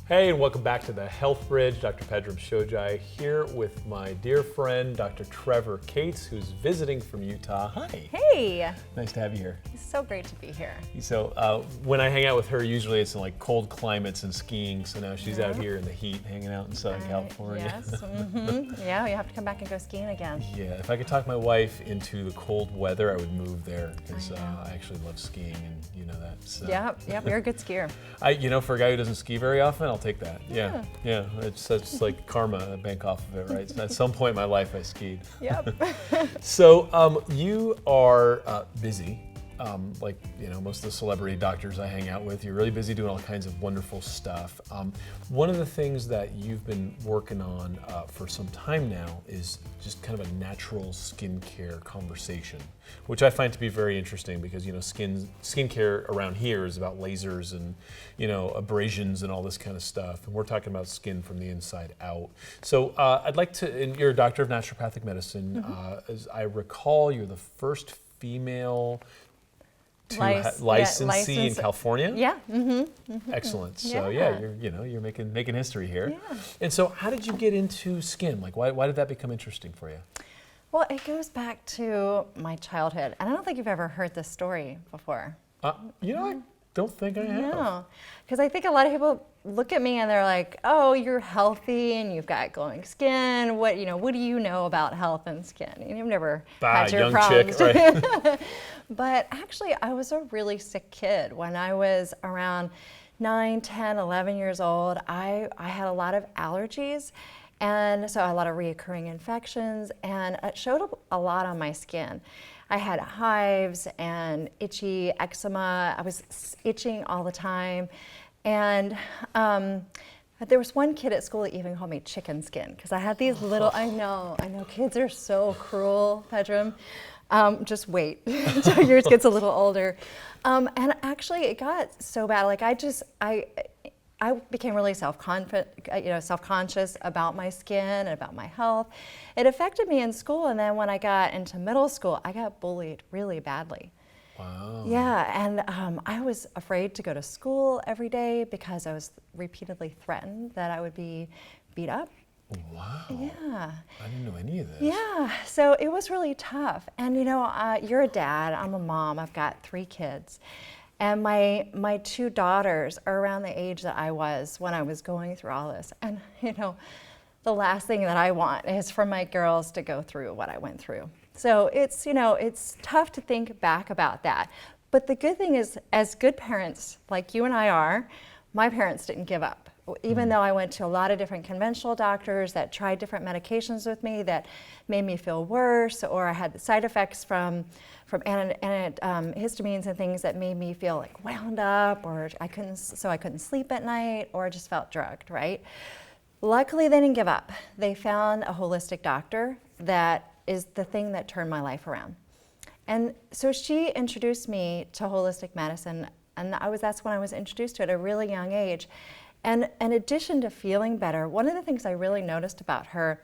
Hey, and welcome back to the Health Bridge. Dr. Pedram Shojai here with my dear friend, Dr. Trevor Cates, who's visiting from Utah. Hi. Hey. Nice to have you here. It's so great to be here. So when I hang out with her, usually it's in like cold climates and skiing. So now she's out here in the heat, hanging out in Southern California. Yes. Yeah, you have to come back and go skiing again. Yeah, if I could talk my wife into the cold weather, I would move there because I actually love skiing, and you know that. So. Yep, you're a good skier. For a guy who doesn't ski very often, I'll take that. Yeah. It's like karma. I bank off of it, right? So at some point in my life, I skied. Yep. So you are busy. Like most of the celebrity doctors I hang out with, you're really busy doing all kinds of wonderful stuff. One of the things that you've been working on for some time now is just kind of a natural skincare conversation, which I find to be very interesting because skincare around here is about lasers and abrasions and all this kind of stuff, and we're talking about skin from the inside out. So I'd like to, and you're a doctor of naturopathic medicine. As I recall, you're the first female licensee in California. Yeah. Excellent. So you're making history here. Yeah. And so how did you get into skin? Like why did that become interesting for you? Well, it goes back to my childhood, and I don't think you've ever heard this story before. I don't think I have. No, because I think a lot of people look at me and they're like, "Oh, you're healthy and you've got glowing skin. What do you know about health and skin? You've never had your young problems." Chick, right? But actually, I was a really sick kid when I was around 9, 10, 11 years old. I had a lot of allergies, and so a lot of reoccurring infections, and it showed up a lot on my skin. I had hives and itchy eczema. I was itching all the time. And there was one kid at school that even called me chicken skin because I had these little, I know, kids are so cruel, Pedram. Just wait until yours gets a little older. And actually it got so bad. Like I became really self-conscious about my skin and about my health. It affected me in school, and then when I got into middle school, I got bullied really badly. Wow. Yeah, and I was afraid to go to school every day because I was repeatedly threatened that I would be beat up. Wow. Yeah. I didn't know any of this. Yeah, so it was really tough. And you're a dad, I'm a mom, I've got 3 kids. And my 2 daughters are around the age that I was when I was going through all this. And the last thing that I want is for my girls to go through what I went through. So it's tough to think back about that. But the good thing is, as good parents like you and I are, my parents didn't give up. Even though I went to a lot of different conventional doctors that tried different medications with me that made me feel worse, or I had the side effects from histamines and things that made me feel like wound up, or I couldn't sleep at night, or I just felt drugged, right? Luckily, they didn't give up. They found a holistic doctor that is the thing that turned my life around. And so she introduced me to holistic medicine, and that's when I was introduced to it at a really young age. And in addition to feeling better, one of the things I really noticed about her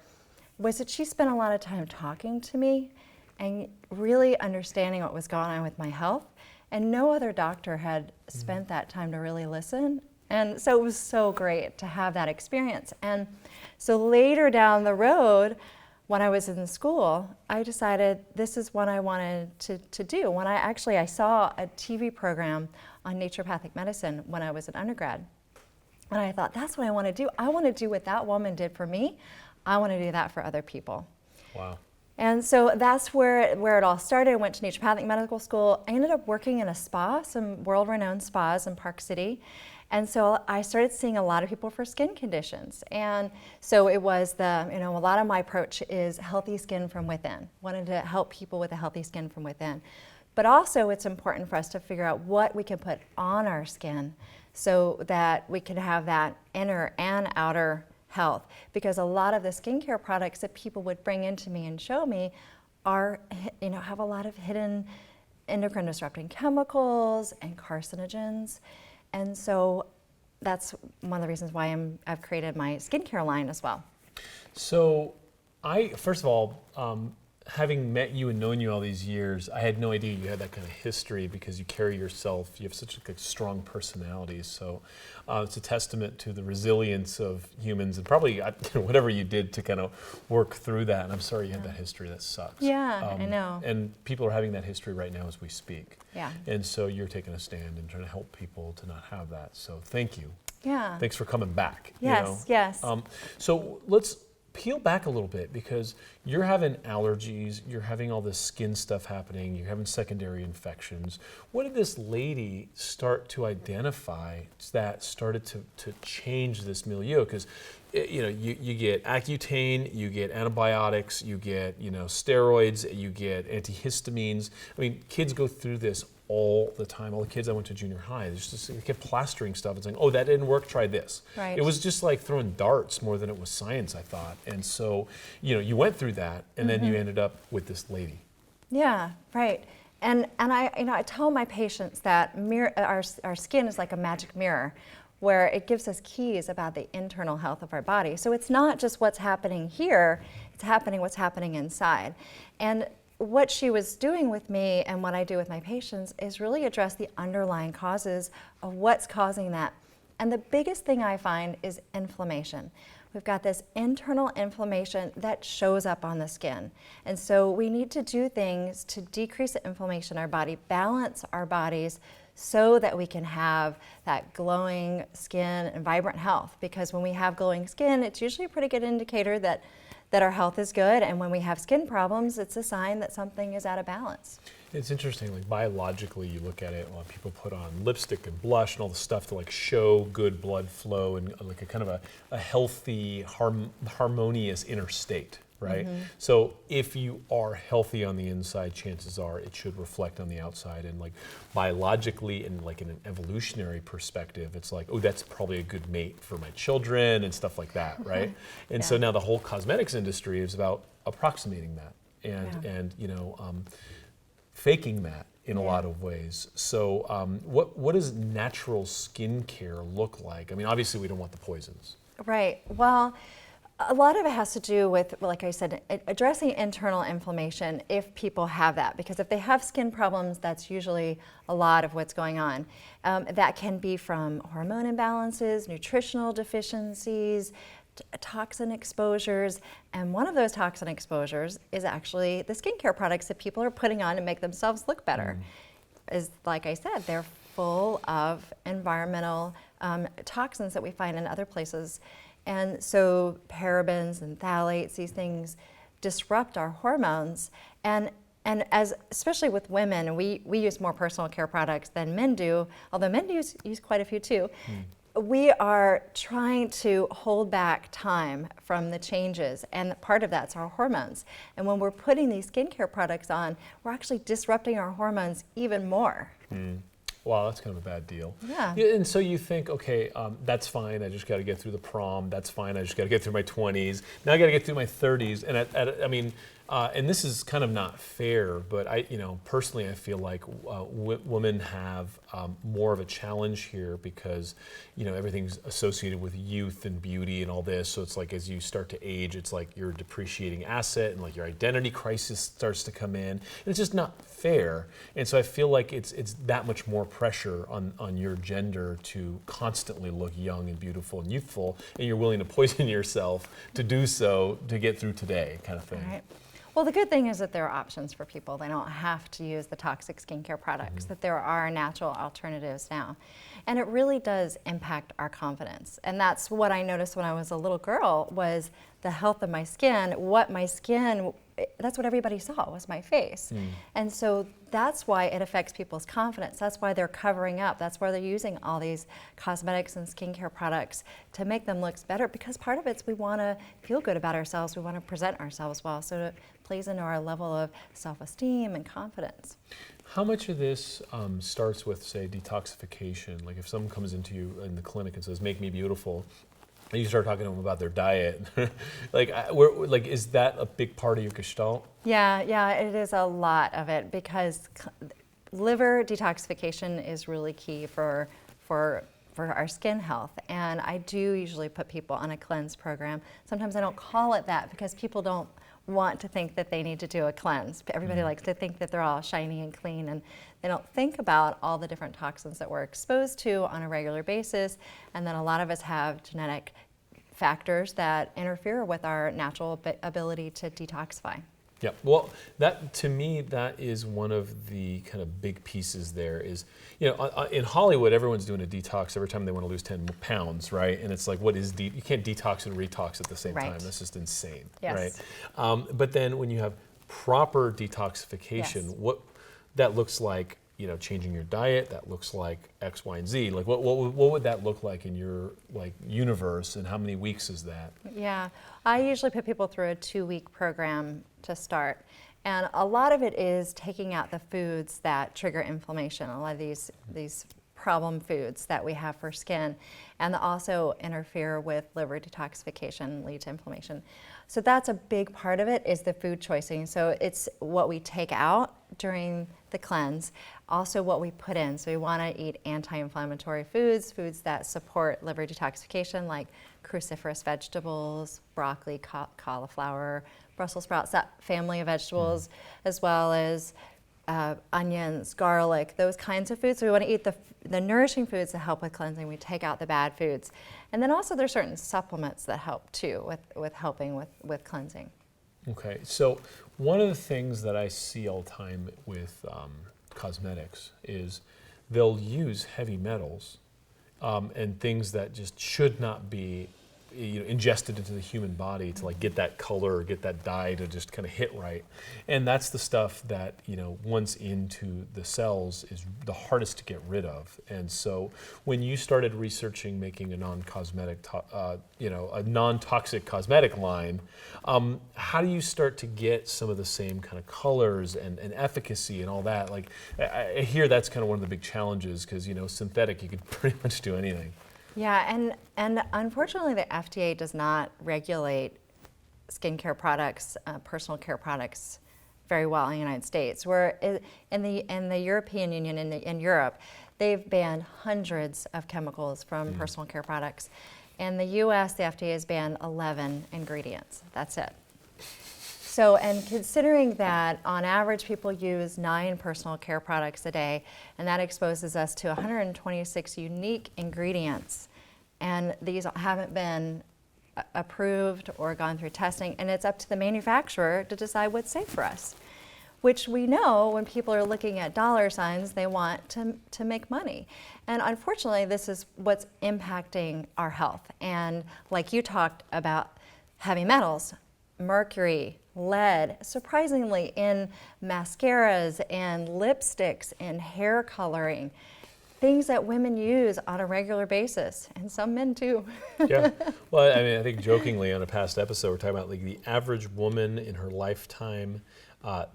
was that she spent a lot of time talking to me and really understanding what was going on with my health. And no other doctor had spent that time to really listen. And so it was so great to have that experience. And so later down the road, when I was in school, I decided this is what I wanted to do. When I saw a TV program on naturopathic medicine when I was an undergrad. And I thought, that's what I want to do. I want to do what that woman did for me. I want to do that for other people. Wow. And so that's where it all started. I went to naturopathic medical school. I ended up working in a spa, some world-renowned spas in Park City. And so I started seeing a lot of people for skin conditions. And so it was a lot of my approach is healthy skin from within. Wanted to help people with a healthy skin from within. But also it's important for us to figure out what we can put on our skin so that we can have that inner and outer health. Because a lot of the skincare products that people would bring into me and show me have a lot of hidden endocrine disrupting chemicals and carcinogens. And so that's one of the reasons why I've created my skincare line as well. So first of all, having met you and known you all these years, I had no idea you had that kind of history because you carry yourself, you have such a strong personality. So it's a testament to the resilience of humans and probably whatever you did to kind of work through that. And I'm sorry you had that history. That sucks. Yeah, I know. And people are having that history right now as we speak. Yeah. And so you're taking a stand and trying to help people to not have that. So thank you. Yeah. Thanks for coming back. Yes, yes. So let's peel back a little bit because you're having allergies, you're having all this skin stuff happening, you're having secondary infections. What did this lady start to identify that started to change this milieu? Because you get Accutane, you get antibiotics, you get steroids, you get antihistamines. I mean, kids go through this all the time. All the kids I went to junior high, they kept plastering stuff and saying, "Oh, that didn't work. Try this." Right. It was just like throwing darts more than it was science, I thought. And so, you went through that, and then you ended up with this lady. Yeah, right. And I tell my patients that our skin is like a magic mirror, where it gives us keys about the internal health of our body. So it's not just what's happening here; it's what's happening inside. And what she was doing with me and what I do with my patients is really address the underlying causes of what's causing that. And the biggest thing I find is inflammation. We've got this internal inflammation that shows up on the skin. And so we need to do things to decrease the inflammation in our body, balance our bodies so that we can have that glowing skin and vibrant health. Because when we have glowing skin, it's usually a pretty good indicator that our health is good, and when we have skin problems, it's a sign that something is out of balance. It's interesting, like biologically, you look at it, a lot of people put on lipstick and blush and all the stuff to like show good blood flow and like a kind of a healthy, harmonious inner state, right? So if you are healthy on the inside, chances are it should reflect on the outside. And like biologically and like in an evolutionary perspective, it's like, oh, that's probably a good mate for my children and stuff like that, right? And so now the whole cosmetics industry is about approximating that and faking that in a lot of ways. So what does natural skincare look like? I mean, obviously we don't want the poisons. Right. Well, a lot of it has to do with, like I said, addressing internal inflammation if people have that. Because if they have skin problems, that's usually a lot of what's going on. That can be from hormone imbalances, nutritional deficiencies, toxin exposures. And one of those toxin exposures is actually the skincare products that people are putting on to make themselves look better. Is, like I said, they're full of environmental toxins that we find in other places. And so parabens and phthalates, these things disrupt our hormones. And as especially with women, we use more personal care products than men do, although men use quite a few too. We are trying to hold back time from the changes, and part of that's our hormones. And when we're putting these skincare products on, we're actually disrupting our hormones even more. Wow, that's kind of a bad deal. Yeah. And so you think, okay, that's fine. I just got to get through the prom. That's fine. I just got to get through my 20s. Now I got to get through my 30s. And I mean, and this is kind of not fair, but personally, I feel like women have more of a challenge here because, everything's associated with youth and beauty and all this. So it's like as you start to age, it's like you're a depreciating asset and like your identity crisis starts to come in. And it's just not fair. And so I feel like it's that much more pressure on your gender to constantly look young and beautiful and youthful, and you're willing to poison yourself to do so to get through today, kind of thing. Right. Well, the good thing is that there are options for people. They don't have to use the toxic skincare products, that there are natural alternatives now. And it really does impact our confidence. And that's what I noticed when I was a little girl was the health of my skin. That's what everybody saw was my face. And so that's why it affects people's confidence. That's why they're covering up. That's why they're using all these cosmetics and skincare products to make them look better, because part of it's we want to feel good about ourselves. We want to present ourselves well. So it plays into our level of self-esteem and confidence. How much of this starts with, say, detoxification? Like if someone comes into you in the clinic and says, "Make me beautiful," and you start talking to them about their diet, is that a big part of your gestalt? Yeah, it is a lot of it, because liver detoxification is really key for our skin health. And I do usually put people on a cleanse program. Sometimes I don't call it that because people don't want to think that they need to do a cleanse. Everybody likes to think that they're all shiny and clean, and they don't think about all the different toxins that we're exposed to on a regular basis. And then a lot of us have genetic factors that interfere with our natural ability to detoxify. Yeah, well, that to me, that is one of the kind of big pieces there is, in Hollywood, everyone's doing a detox every time they want to lose 10 pounds, right? And it's like, what is you can't detox and retox at the same time. That's just insane, yes. right? But then when you have proper detoxification, Yes. what that looks like, changing your diet, that looks like X, Y, and Z. Like, what would that look like in your universe, and how many weeks is that? Yeah, I usually put people through a 2-week program to start. And a lot of it is taking out the foods that trigger inflammation, a lot of these problem foods that we have for skin, and that also interfere with liver detoxification, lead to inflammation. So that's a big part of it, is the food choicing. So it's what we take out during the cleanse, also what we put in. So we want to eat anti-inflammatory foods, foods that support liver detoxification, like cruciferous vegetables, broccoli, cauliflower, Brussels sprouts, that family of vegetables, as well as onions, garlic, those kinds of foods. So we want to eat the nourishing foods that help with cleansing. We take out the bad foods. And then also there's certain supplements that help too with helping with cleansing. Okay, so one of the things that I see all the time with cosmetics is they'll use heavy metals and things that just should not be ingested into the human body to get that color or get that dye to just kind of hit right. And that's the stuff that, once into the cells is the hardest to get rid of. And so when you started researching making a non-cosmetic, a non-toxic cosmetic line, how do you start to get some of the same kind of colors and efficacy and all that? I hear that's kind of one of the big challenges because, synthetic, you could pretty much do anything. Yeah, and unfortunately the FDA does not regulate skincare products, personal care products very well in the United States. Where in the European Union, in Europe, they've banned hundreds of chemicals from personal care products. In the US, the FDA has banned 11 ingredients. That's it. So, and considering that on average people use 9 personal care products a day, and that exposes us to 126 unique ingredients, and these haven't been approved or gone through testing, and it's up to the manufacturer to decide what's safe for us, which we know when people are looking at dollar signs, they want to make money. And unfortunately, this is what's impacting our health. And like you talked about, heavy metals, mercury, lead, surprisingly in mascaras and lipsticks and hair coloring, things that women use on a regular basis, and some men too. Yeah, well, I think jokingly on a past episode, we're talking about the average woman in her lifetime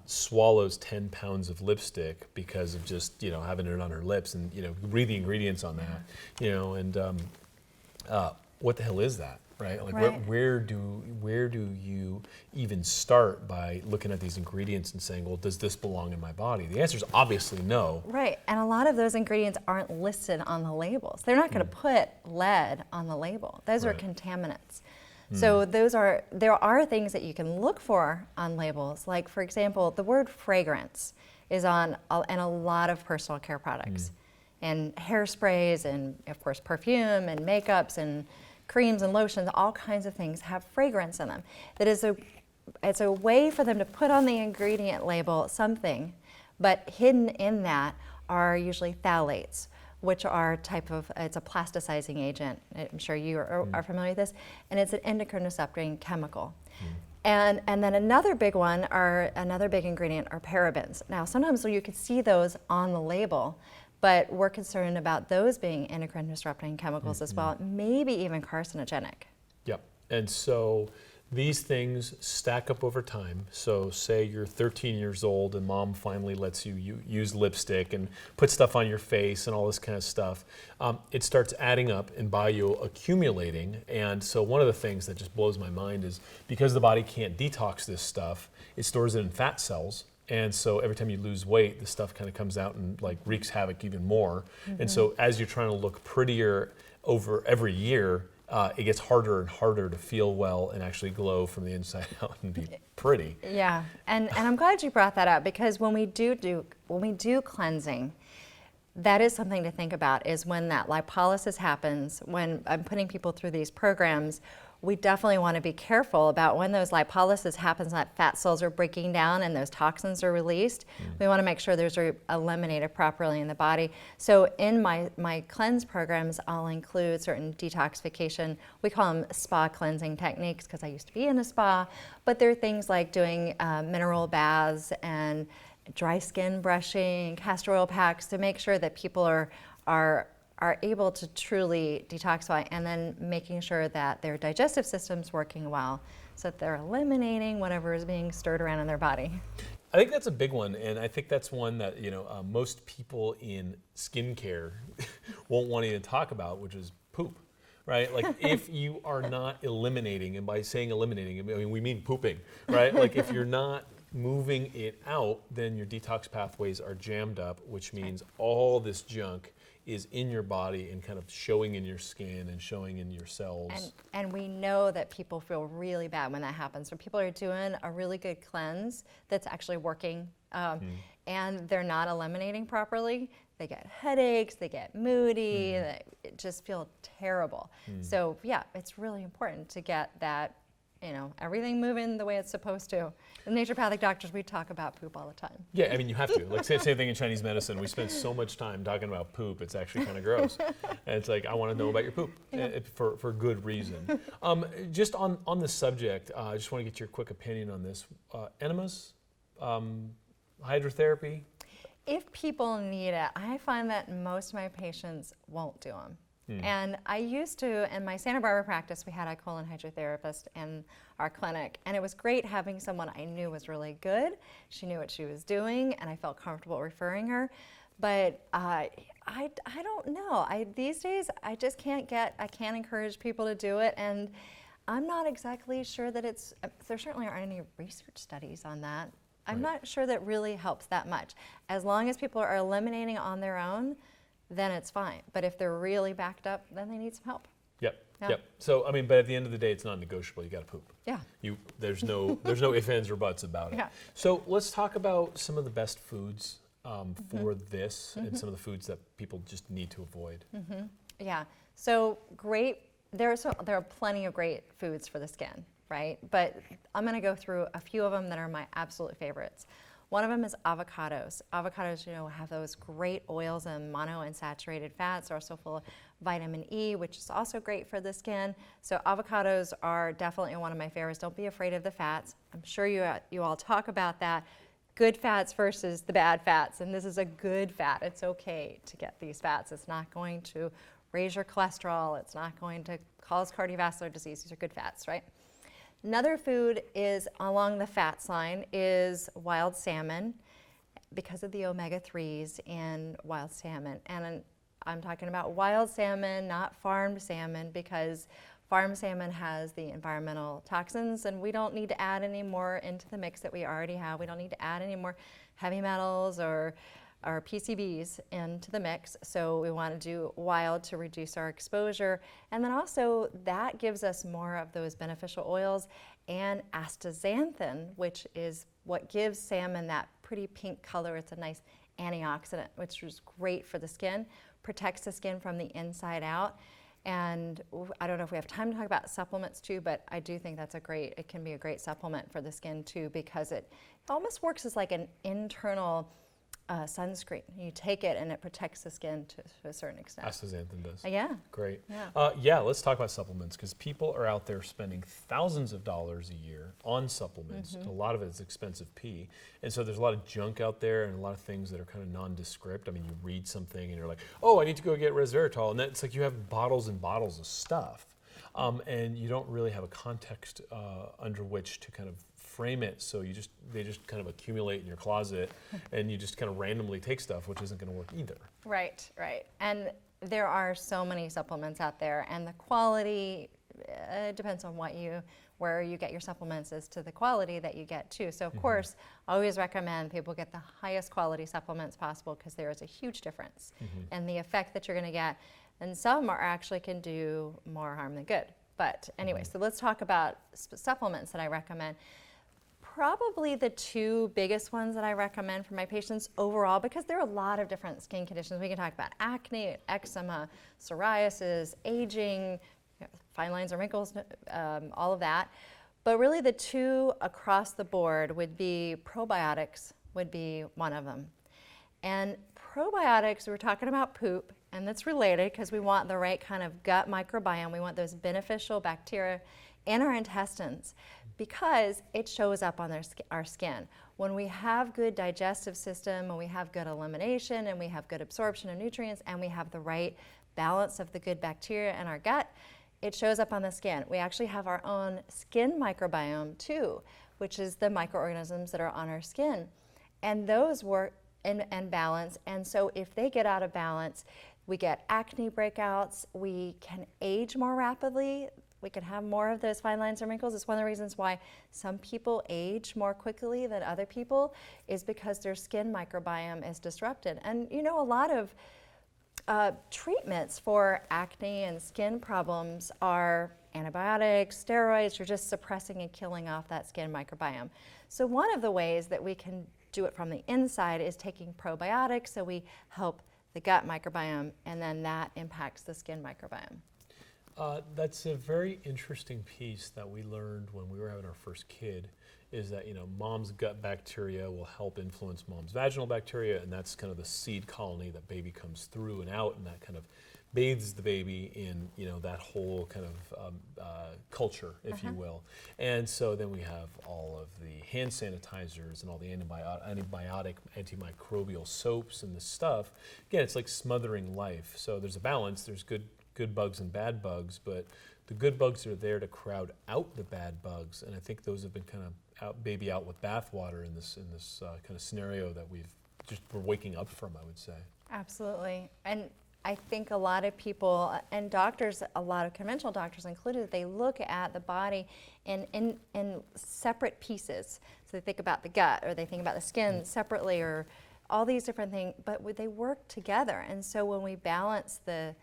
swallows 10 pounds of lipstick because of just having it on her lips, and read the ingredients on that, and what the hell is that? Right? Right. Where do you even start by looking at these ingredients and saying, well, does this belong in my body? The answer is obviously no. Right, and a lot of those ingredients aren't listed on the labels. They're not going to put lead on the label. Those are contaminants. So there are things that you can look for on labels. Like, for example, the word fragrance is in a lot of personal care products, and hairsprays, and of course perfume and makeups and creams and lotions, all kinds of things have fragrance in them. It's a way for them to put on the ingredient label something, but hidden in that are usually phthalates, which are it's a plasticizing agent. I'm sure you are familiar with this, and it's an endocrine disrupting chemical. And then another big ingredient are parabens. Now, sometimes you could see those on the label, but we're concerned about those being endocrine disrupting chemicals as well, maybe even carcinogenic. Yep. And so these things stack up over time. So say you're 13 years old and mom finally lets you use lipstick and put stuff on your face and all this kind of stuff. It starts adding up and bioaccumulating. And so one of the things that just blows my mind is because the body can't detox this stuff, it stores it in fat cells. And so every time you lose weight, the stuff kind of comes out and wreaks havoc even more. And so as you're trying to look prettier over every year, it gets harder and harder to feel well and actually glow from the inside out and be pretty. Yeah, and I'm glad you brought that up, because when we do cleansing, that is something to think about, is when that lipolysis happens, when I'm putting people through these programs, we definitely want to be careful about when those lipolysis happens, that fat cells are breaking down and those toxins are released. We want to make sure those are eliminated properly in the body. So in my cleanse programs, I'll include certain detoxification, we call them spa cleansing techniques, because I used to be in a spa, but there are things like doing mineral baths and dry skin brushing, castor oil packs, to make sure that people are able to truly detoxify, and then making sure that their digestive system's working well, so that they're eliminating whatever is being stirred around in their body. I think that's a big one, and I think that's one that most people in skincare won't want to even talk about, which is poop, right? Like if you are not eliminating, and by saying eliminating, I mean we mean pooping, right? Like if you're not moving it out, then your detox pathways are jammed up, which means all this junk is in your body and kind of showing in your skin and showing in your cells. And we know that people feel really bad when that happens. When people are doing a really good cleanse that's actually working, and they're not eliminating properly, they get headaches, they get moody, they just feel terrible. So yeah, it's really important to get that, everything moving the way it's supposed to. In naturopathic doctors, we talk about poop all the time. Yeah, I mean, you have to. Like, same thing in Chinese medicine. We spend so much time talking about poop, it's actually kind of gross. And it's like, I want to know about your poop, for good reason. Just on the subject, I just want to get your quick opinion on this. Enemas, hydrotherapy? If people need it, I find that most of my patients won't do them. And I used to, in my Santa Barbara practice, we had a colon hydrotherapist in our clinic, and it was great having someone I knew was really good. She knew what she was doing, and I felt comfortable referring her. But I don't know. These days, I just can't encourage people to do it, and I'm not exactly sure that there certainly aren't any research studies on that. I'm not sure that really helps that much. As long as people are eliminating on their own, then it's fine. But if they're really backed up, then they need some help. Yep. So, I mean, but at the end of the day, it's non-negotiable. You got to poop. Yeah. There's no ifs, ands, or buts about it. Yeah. So let's talk about some of the best foods for this, and some of the foods that people just need to avoid. Yeah. So great. There are plenty of great foods for the skin, right? But I'm going to go through a few of them that are my absolute favorites. One of them is avocados. Avocados, have those great oils and monounsaturated fats. They're also full of vitamin E, which is also great for the skin. So avocados are definitely one of my favorites. Don't be afraid of the fats. I'm sure you all talk about that. Good fats versus the bad fats, and this is a good fat. It's okay to get these fats. It's not going to raise your cholesterol. It's not going to cause cardiovascular disease. These are good fats, right? Another food is along the fats line is wild salmon, because of the omega-3s in wild salmon. And I'm talking about wild salmon, not farmed salmon, because farmed salmon has the environmental toxins, and we don't need to add any more into the mix that we already have. We don't need to add any more heavy metals or PCBs into the mix, so we want to do wild to reduce our exposure. And then also that gives us more of those beneficial oils, and astaxanthin, which is what gives salmon that pretty pink color. It's a nice antioxidant, which is great for the skin, protects the skin from the inside out. And I don't know if we have time to talk about supplements too, but I do think it can be a great supplement for the skin too, because it almost works as like an internal sunscreen. You take it and it protects the skin to a certain extent. Astaxanthin does. Yeah. Great. Yeah. Let's talk about supplements, because people are out there spending thousands of dollars a year on supplements. A lot of it is expensive pee. And so there's a lot of junk out there and a lot of things that are kind of nondescript. I mean, you read something and you're like, oh, I need to go get resveratrol. And then it's like you have bottles and bottles of stuff. And you don't really have a context under which to kind of frame it, so they just kind of accumulate in your closet, and you just kind of randomly take stuff, which isn't going to work either. Right. And there are so many supplements out there, and the quality depends on where you get your supplements as to the quality that you get too. So of course, I always recommend people get the highest quality supplements possible, because there is a huge difference in the effect that you're going to get. and some are actually can do more harm than good. But anyway, so let's talk about supplements that I recommend. Probably the two biggest ones that I recommend for my patients overall, because there are a lot of different skin conditions. We can talk about acne, eczema, psoriasis, aging, fine lines or wrinkles, all of that. But really the two across the board would be probiotics would be one of them. And probiotics, we're talking about poop, and that's related because we want the right kind of gut microbiome. We want those beneficial bacteria in our intestines because it shows up on our skin. When we have good digestive system, when we have good elimination, and we have good absorption of nutrients, and we have the right balance of the good bacteria in our gut, it shows up on the skin. We actually have our own skin microbiome too, which is the microorganisms that are on our skin. And those work in balance. And so if they get out of balance, we get acne breakouts, we can age more rapidly, we can have more of those fine lines and wrinkles. It's one of the reasons why some people age more quickly than other people is because their skin microbiome is disrupted. And you know, a lot of treatments for acne and skin problems are antibiotics, steroids, or just suppressing and killing off that skin microbiome. So one of the ways that we can do it from the inside is taking probiotics, so we help the gut microbiome, and then that impacts the skin microbiome. That's a very interesting piece that we learned when we were having our first kid, is that, you know, mom's gut bacteria will help influence mom's vaginal bacteria, and that's kind of the seed colony that baby comes through and out, and that kind of bathes the baby in, you know, that whole kind of culture, if you will. And so then we have all of the hand sanitizers and all the antimicrobial soaps and this stuff. Again, it's like smothering life. So there's a balance. There's good bugs and bad bugs, but the good bugs are there to crowd out the bad bugs, and I think those have been kind of baby out with bathwater in this kind of scenario that we're waking up from, I would say. Absolutely. And I think a lot of people, and doctors, a lot of conventional doctors included, they look at the body in separate pieces. So they think about the gut, or they think about the skin separately, or all these different things, but they work together. And so when we balance the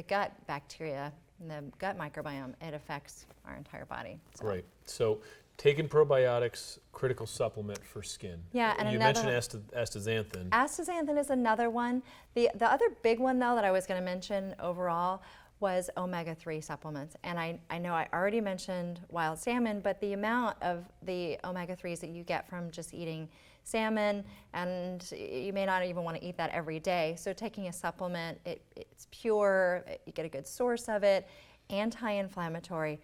gut bacteria and the gut microbiome, it affects our entire body. So. Right. So taking probiotics, critical supplement for skin. Yeah, and you mentioned astaxanthin. Astaxanthin is another one. The other big one, though, that I was going to mention overall was omega-3 supplements. And I know I already mentioned wild salmon, but the amount of the omega-3s that you get from just eating salmon, and you may not even want to eat that every day. So taking a supplement, it's pure, you get a good source of it, anti-inflammatory.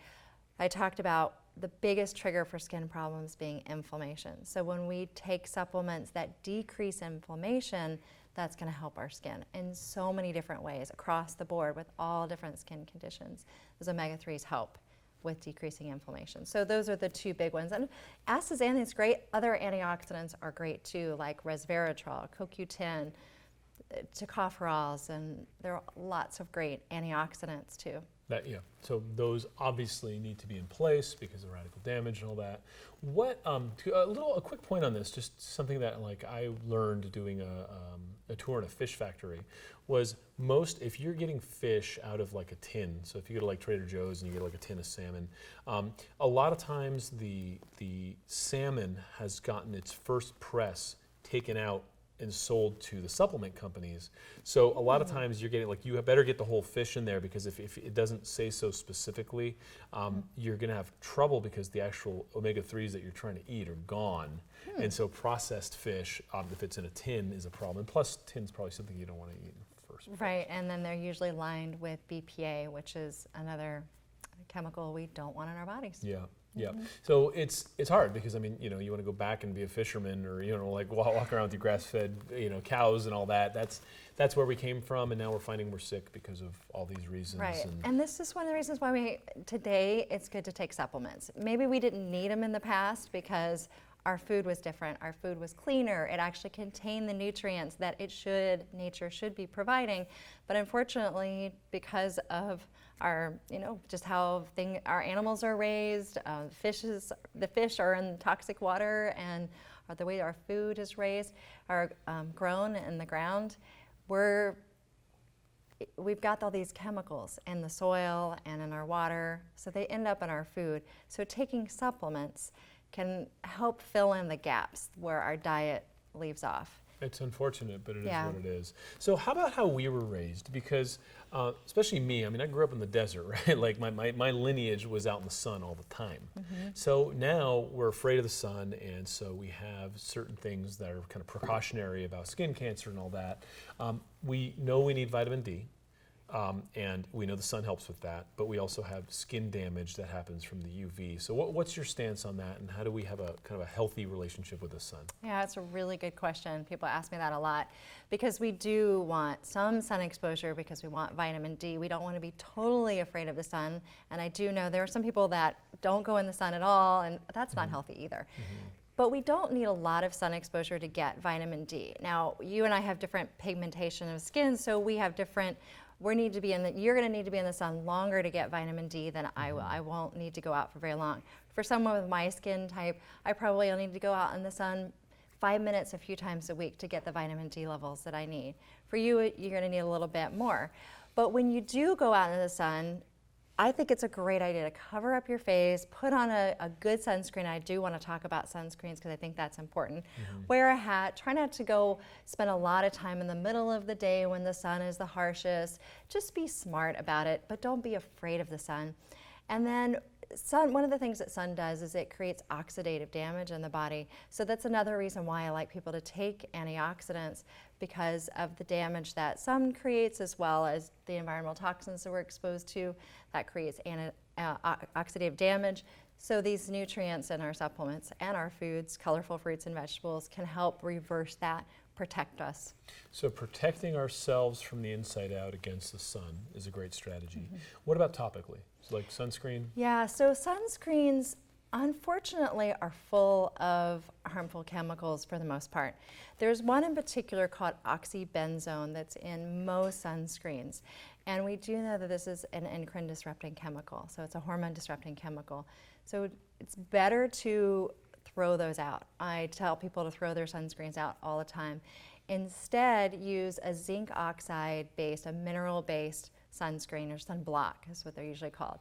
I talked about the biggest trigger for skin problems being inflammation. So when we take supplements that decrease inflammation, that's going to help our skin in so many different ways across the board with all different skin conditions. Those omega-3s help with decreasing inflammation. So those are the two big ones. And astaxanthin is great. Other antioxidants are great too, like resveratrol, CoQ10, tocopherols, and there are lots of great antioxidants too. So those obviously need to be in place because of radical damage and all that. What a quick point on this, just something that like I learned doing a tour in a fish factory, was if you're getting fish out of like a tin, so if you go to like Trader Joe's and you get like a tin of salmon, a lot of times the salmon has gotten its first press taken out and sold to the supplement companies. So a lot of times you're getting, like, you better get the whole fish in there, because if it doesn't say so specifically, you're gonna have trouble because the actual omega-3s that you're trying to eat are gone. And so processed fish, if it's in a tin, is a problem. And plus, tin's probably something you don't want to eat in the first place. Right, and then they're usually lined with BPA, which is another chemical we don't want in our bodies. Yeah. Yeah, so it's hard because, I mean, you know, you want to go back and be a fisherman, or, you know, like walk around with your grass-fed, you know, cows and all that. That's where we came from, and now we're finding we're sick because of all these reasons. Right, and this is one of the reasons why today it's good to take supplements. Maybe we didn't need them in the past because our food was different, our food was cleaner, it actually contained the nutrients that nature should be providing. But unfortunately, because of our, you know, just how our animals are raised, the fish are in toxic water, and the way our food is raised, are grown in the ground, we've got all these chemicals in the soil and in our water, so they end up in our food. So taking supplements can help fill in the gaps where our diet leaves off. It's unfortunate, but it is Yeah. what it is. So how about how we were raised? Because especially me, I mean, I grew up in the desert, right? Like my lineage was out in the sun all the time. So now we're afraid of the sun, and so we have certain things that are kind of precautionary about skin cancer and all that. We know we need vitamin D. And we know the sun helps with that, but we also have skin damage that happens from the UV. So what's your stance on that, and how do we have a kind of a healthy relationship with the sun? Yeah, it's a really good question. People ask me that a lot because we do want some sun exposure because we want vitamin D. We don't want to be totally afraid of the sun. And I do know there are some people that don't go in the sun at all, and that's not healthy either. But we don't need a lot of sun exposure to get vitamin D. Now, you and I have different pigmentation of skin, so we have different. You're going to need to be in the sun longer to get vitamin D than I will. I won't need to go out for very long. For someone with my skin type, I probably will need to go out in the sun 5 minutes a few times a week to get the vitamin D levels that I need. For you, you're going to need a little bit more. But when you do go out in the sun, I think it's a great idea to cover up your face, put on a good sunscreen. I do want to talk about sunscreens because I think that's important. Wear a hat. Try not to go spend a lot of time in the middle of the day when the sun is the harshest. Just be smart about it, but don't be afraid of the sun. And then one of the things that sun does is it creates oxidative damage in the body. So that's another reason why I like people to take antioxidants, because of the damage that sun creates, as well as the environmental toxins that we're exposed to that creates oxidative damage. So these nutrients in our supplements and our foods, colorful fruits and vegetables, can help reverse that, protect us. So protecting ourselves from the inside out against the sun is a great strategy. What about topically? So like sunscreen? Yeah, so sunscreens unfortunately are full of harmful chemicals for the most part. There's one in particular called oxybenzone that's in most sunscreens. And we do know that this is an endocrine disrupting chemical. So it's a hormone disrupting chemical. So it's better to throw those out. I tell people to throw their sunscreens out all the time. Instead, use a zinc oxide based, a mineral based sunscreen, or sunblock is what they're usually called.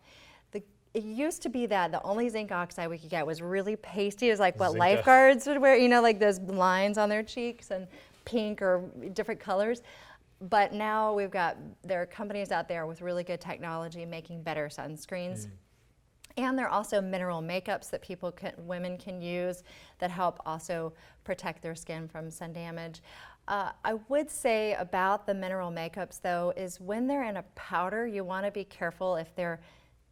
It used to be that the only zinc oxide we could get was really pasty. It was like what Zinc lifeguards would wear, like those lines on their cheeks and pink or different colors. But now there are companies out there with really good technology making better sunscreens. And there are also mineral makeups that women can use that help also protect their skin from sun damage. I would say about the mineral makeups though, is when they're in a powder, you want to be careful if they're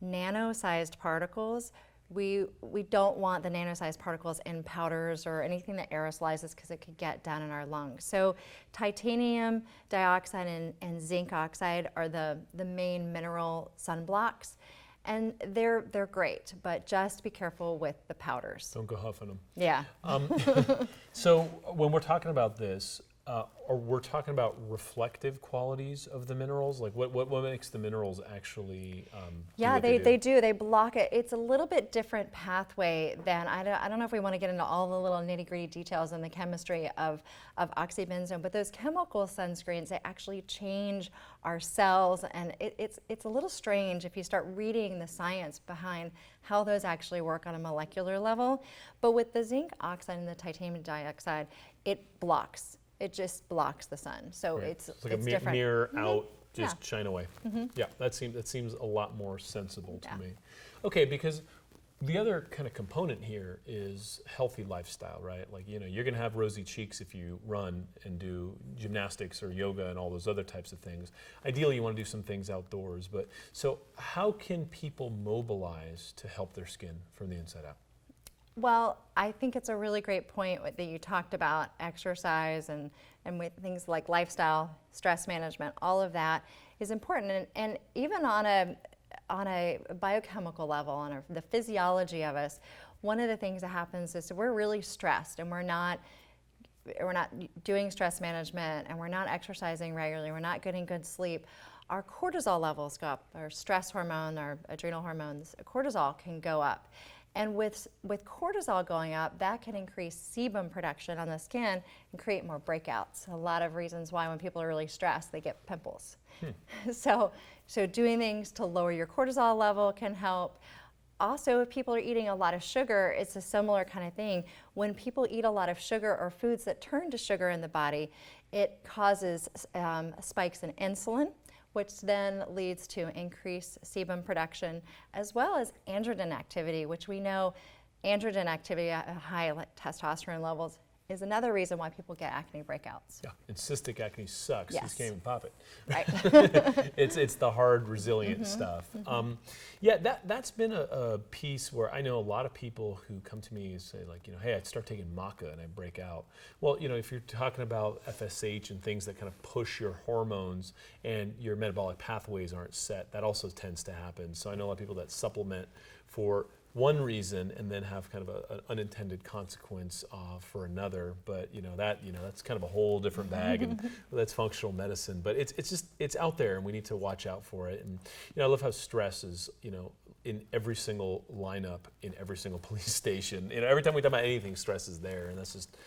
nano-sized particles. We don't want the nano-sized particles in powders or anything that aerosolizes because it could get down in our lungs. So titanium dioxide and zinc oxide are the main mineral sunblocks. And they're great, but just be careful with the powders. Don't go huffing them. Yeah. So when we're talking about this, or we're talking about reflective qualities of the minerals, like what makes the minerals actually Yeah, do they do. They block it. It's a little bit different pathway than, I don't know if we want to get into all the little nitty gritty details in the chemistry of oxybenzone, but those chemical sunscreens, they actually change our cells, and it's a little strange if you start reading the science behind how those actually work on a molecular level. But with the zinc oxide and the titanium dioxide, it blocks. It just blocks the sun. So right. it's like a different. mirror out, just Yeah. shine away. Yeah, that seems a lot more sensible to Yeah. me. Okay, because the other kind of component here is healthy lifestyle, right? Like, you're going to have rosy cheeks if you run and do gymnastics or yoga and all those other types of things. Ideally, you want to do some things outdoors. But so how can people mobilize to help their skin from the inside out? Well, I think it's a really great point that you talked about exercise and with things like lifestyle, stress management, all of that is important. And even on a biochemical level, on the physiology of us, one of the things that happens is we're really stressed and we're not doing stress management and we're not exercising regularly, we're not getting good sleep. Our cortisol levels go up, our stress hormone, our adrenal hormones, cortisol can go up. And with cortisol going up, that can increase sebum production on the skin and create more breakouts. A lot of reasons why when people are really stressed, they get pimples. So doing things to lower your cortisol level can help. Also, if people are eating a lot of sugar, it's a similar kind of thing. When people eat a lot of sugar or foods that turn to sugar in the body, it causes spikes in insulin, which then leads to increased sebum production, as well as androgen activity, which we know androgen activity at high testosterone levels is another reason why people get acne breakouts. Yeah, and cystic acne sucks. Yes. You just can't even pop it. Right. It's the hard, resilient stuff. Yeah, that's been a piece where I know a lot of people who come to me and say, like, hey, I start taking maca and I break out. Well, if you're talking about FSH and things that kind of push your hormones and your metabolic pathways aren't set, that also tends to happen. So I know a lot of people that supplement for one reason and then have kind of an unintended consequence for another, but that's kind of a whole different bag, and that's functional medicine. But it's out there, and we need to watch out for it. And I love how stress is in every single lineup, in every single police station. Every time we talk about anything, stress is there, and that's just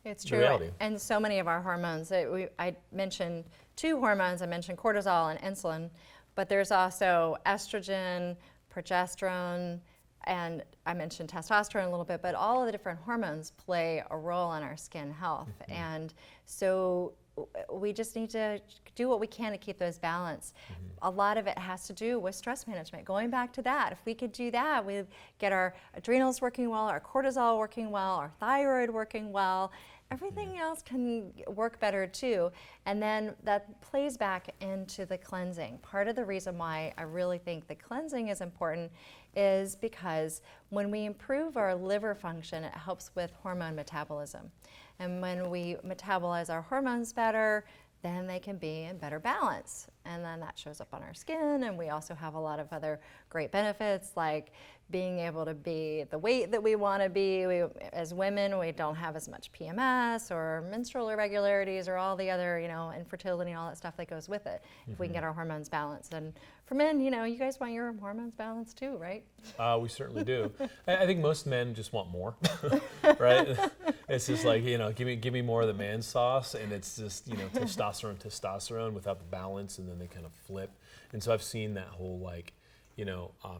it's the true. reality. And so many of our hormones. I mentioned two hormones. I mentioned cortisol and insulin, but there's also estrogen, progesterone. And I mentioned testosterone a little bit, but all of the different hormones play a role in our skin health. And so we just need to do what we can to keep those balanced. A lot of it has to do with stress management. Going back to that, if we could do that, we'd get our adrenals working well, our cortisol working well, our thyroid working well. Everything else can work better too. And then that plays back into the cleansing. Part of the reason why I really think the cleansing is important is because when we improve our liver function, it helps with hormone metabolism. And when we metabolize our hormones better, then they can be in better balance. And then that shows up on our skin, and we also have a lot of other great benefits, like being able to be the weight that we want to be. As women, we don't have as much PMS or menstrual irregularities or all the other, infertility and all that stuff that goes with it, if we can get our hormones balanced. And for men, you guys want your hormones balanced too, right? We certainly do. I think most men just want more, right? It's just like, give me more of the man sauce, and it's just, testosterone without the balance, and then they kind of flip. And so I've seen that whole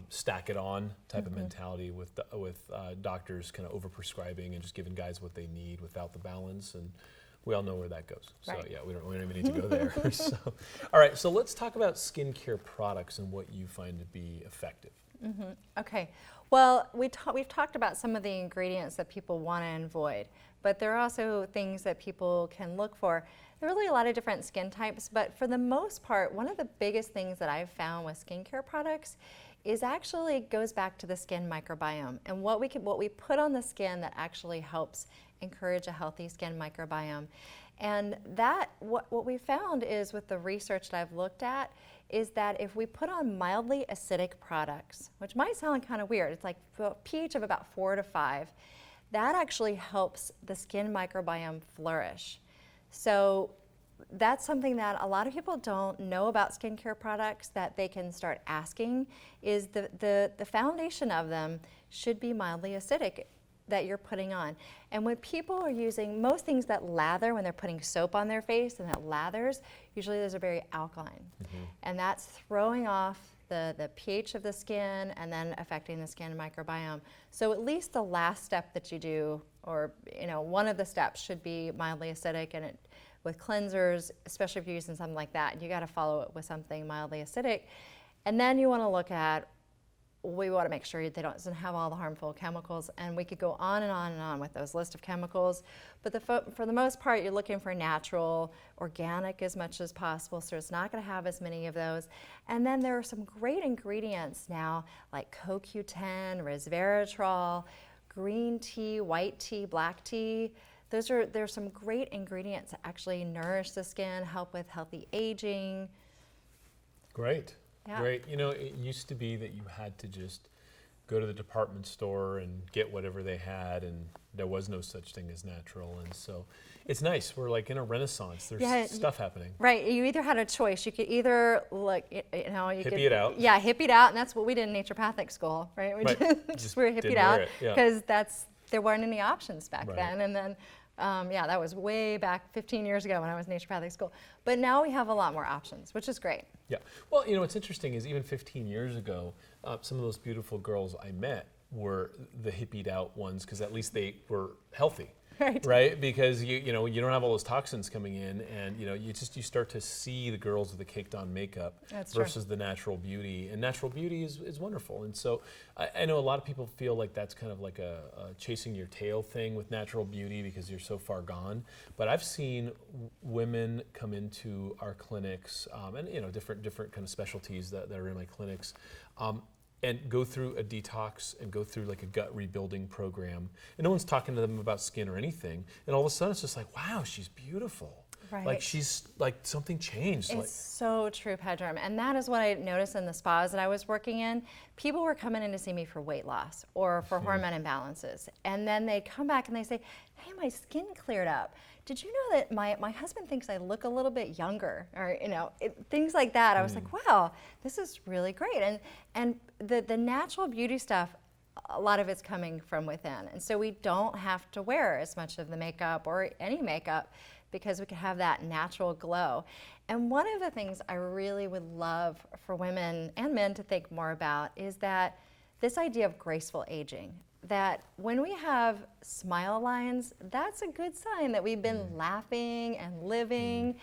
stack it on type of mentality with doctors kind of overprescribing and just giving guys what they need without the balance, and we all know where that goes. So right. yeah, we don't even need to go there. All right, so let's talk about skincare products and what you find to be effective. Okay, well, we've talked about some of the ingredients that people want to avoid, but there are also things that people can look for. There are really a lot of different skin types, but for the most part, one of the biggest things that I've found with skincare products is actually goes back to the skin microbiome and what we put on the skin that actually helps encourage a healthy skin microbiome. And that what we found is, with the research that I've looked at, is that if we put on mildly acidic products, which might sound kind of weird, it's like a pH of about 4 to 5, that actually helps the skin microbiome flourish. So that's something that a lot of people don't know about skincare products that they can start asking, is the foundation of them should be mildly acidic that you're putting on. And when people are using most things that lather, when they're putting soap on their face and that lathers, usually those are very alkaline. And that's throwing off the pH of the skin and then affecting the skin microbiome. So at least the last step that you do, or one of the steps, should be mildly acidic. And with cleansers, especially if you're using something like that, you got to follow it with something mildly acidic. And then you want to look at, we want to make sure they doesn't have all the harmful chemicals, and we could go on and on and on with those list of chemicals. But for the most part, you're looking for natural, organic as much as possible, so it's not going to have as many of those. And then there are some great ingredients now, like CoQ10, resveratrol, green tea, white tea, black tea. There's some great ingredients that actually nourish the skin, help with healthy aging. Great. Yeah. Great. It used to be that you had to just go to the department store and get whatever they had, and there was no such thing as natural. And so it's nice. We're like in a renaissance. There's stuff happening. Right. You either had a choice. You could either hippie it out. Yeah, hippie it out, and that's what we did in naturopathic school, right? We just were hippie out because there weren't any options back then. And then that was way back 15 years ago when I was in naturopathic school. But now we have a lot more options, which is great. Yeah. Well, what's interesting is even 15 years ago, some of those beautiful girls I met were the hippied out ones because at least they were healthy. Right? Because you don't have all those toxins coming in, and you start to see the girls with the caked on makeup versus the natural beauty, and natural beauty is wonderful. And so I know a lot of people feel like that's kind of like a chasing your tail thing with natural beauty because you're so far gone. But I've seen women come into our clinics, and different kind of specialties that are in my clinics. And go through a detox and go through like a gut rebuilding program. And no one's talking to them about skin or anything. And all of a sudden it's just like, wow, she's beautiful. Right. Like she's like something changed. It's so true, Pedram. And that is what I noticed in the spas that I was working in. People were coming in to see me for weight loss or for hormone imbalances. And then they come back and they say, hey, my skin cleared up. Did you know that my husband thinks I look a little bit younger? Or, things like that. I was like, wow, this is really great. And the natural beauty stuff, a lot of it's coming from within. And so we don't have to wear as much of the makeup or any makeup because we can have that natural glow. And one of the things I really would love for women and men to think more about is that this idea of graceful aging. That when we have smile lines, that's a good sign that we've been laughing and living.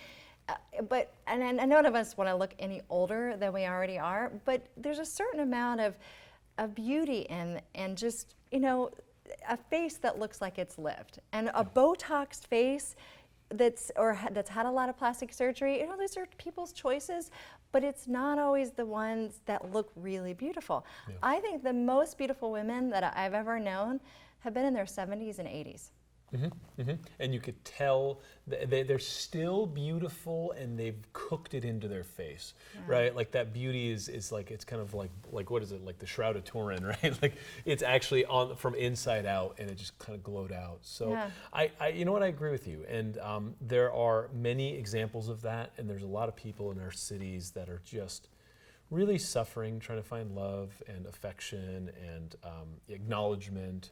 But none of us want to look any older than we already are, but there's a certain amount of beauty in just, a face that looks like it's lived. And a Botoxed face that's had a lot of plastic surgery, those are people's choices, but it's not always the ones that look really beautiful. Yeah. I think the most beautiful women that I've ever known have been in their 70s and 80s. Mm-hmm, mm-hmm. And you could tell they're still beautiful, and they've cooked it into their face, right? Like that beauty is like, it's kind of like what is it, like the Shroud of Turin, right? Like it's actually on from inside out, and it just kind of glowed out. So I I agree with you, and there are many examples of that, and there's a lot of people in our cities that are just really suffering, trying to find love and affection and acknowledgement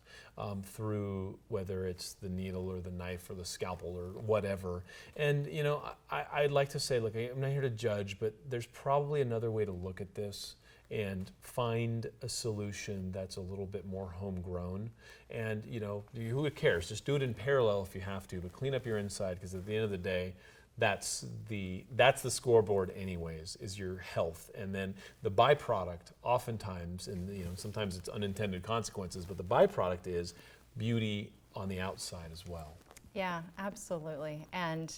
through whether it's the needle or the knife or the scalpel or whatever. And I'd like to say, look, I'm not here to judge, but there's probably another way to look at this and find a solution that's a little bit more homegrown. And who cares? Just do it in parallel if you have to, but clean up your inside, because at the end of the day, that's the scoreboard anyways, is your health. And then the byproduct oftentimes, and sometimes it's unintended consequences, but the byproduct is beauty on the outside as well. Yeah, absolutely. And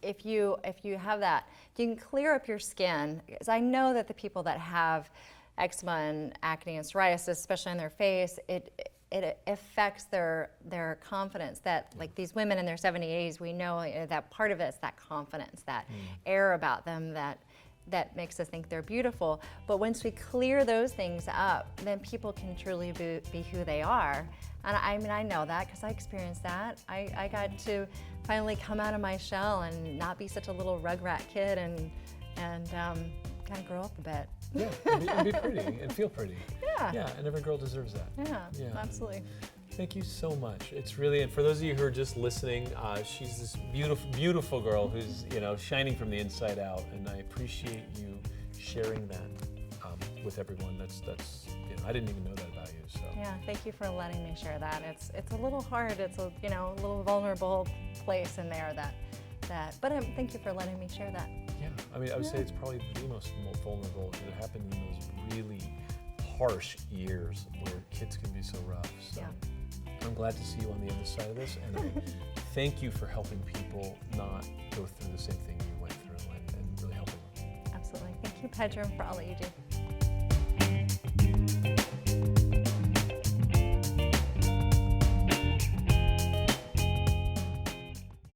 if you have that, if you can clear up your skin, because I know that the people that have eczema and acne and psoriasis, especially on their face, it affects their confidence. That like these women in their 70s, 80s, we know that part of it is that confidence, that air about them that makes us think they're beautiful. But once we clear those things up, then people can truly be who they are. And I know that because I experienced that. I got to finally come out of my shell and not be such a little rugrat kid and kind of grow up a bit. Yeah, and be pretty and feel pretty. Yeah, and every girl deserves that. Yeah, absolutely. Thank you so much. It's really, and for those of you who are just listening, she's this beautiful, beautiful girl who's shining from the inside out, and I appreciate you sharing that with everyone. That's I didn't even know that about you. So yeah, thank you for letting me share that. It's a little hard. It's a little vulnerable place in there but thank you for letting me share that. Yeah, I would say it's probably the most vulnerable because it happened in those really harsh years where kids can be so rough. So I'm glad to see you on the other side of this, and I thank you for helping people not go through the same thing you went through and really helping them. Absolutely. Thank you, Pedram, for all that you do.